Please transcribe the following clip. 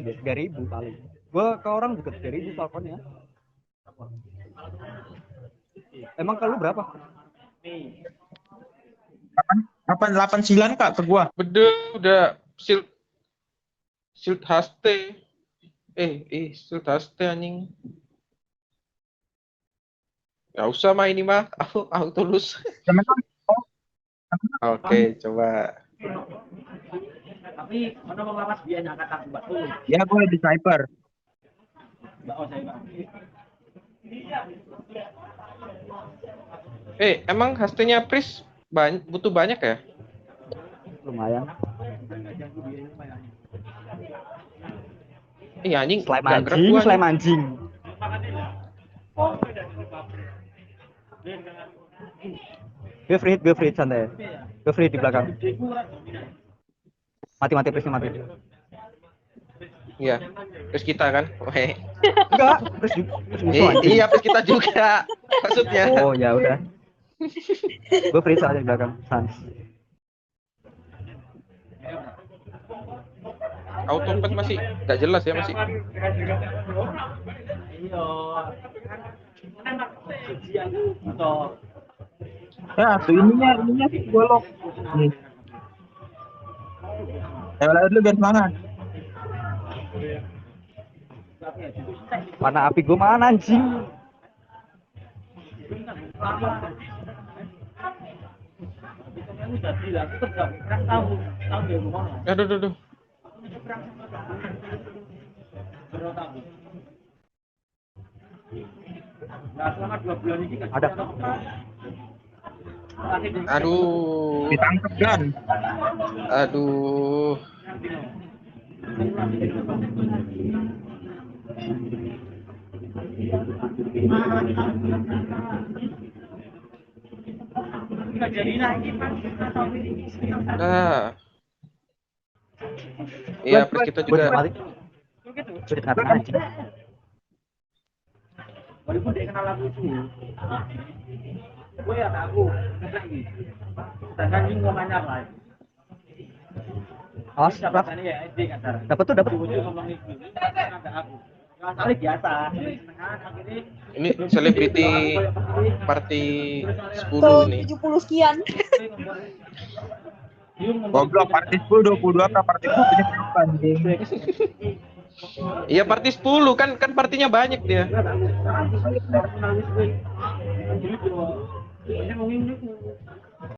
3.000 paling. Gua ke orang juga 3.000 falconnya. Emang kalau berapa? 889 Kak ke gua. Bede, udah shield haste. Shield haste anjing. Gak usah mah ini mah, aku tulus. Oke, coba. Tapi ono wong lawas biyen angkat aku Mbak tuh. Ya gua di sniper. Mbak oh saya Mbak. Emang hastenya Pris butuh banyak ya? Lumayan. Anjing, Slime nggak gerak anjing, gua, slime anjing. Gue free santai. Gue free di belakang. Mati Prisnya mati. Iya, terus kita kan? Weh. Enggak, Pris musuh anjing. Iya, terus kita juga. Maksudnya. Oh ya udah. Gue free soalnya di belakang. Sans. Autopet masih nggak jelas ya masih. Ya, tuh ininya sih golok. Nih. Ayo dulu biar semangat. Mana api gue mana anjing? Aduh. Ada. Aduh. Ditangkap kan. Aduh. Nah. Iya, Pris kita juga. Gue di tengah-tengah anjing. Walaupun dia kenal aku itu. Gue ya aku. Dan ini ngomongnya apa? Awas, Raf. Dapat tuh, dapat. Kali biasa. Ini selebriti party 10 nih. 70 sekian. Goblok party 10 22 apa party 10 punya berapa anjing. Iya party 10 kan partinya banyak dia.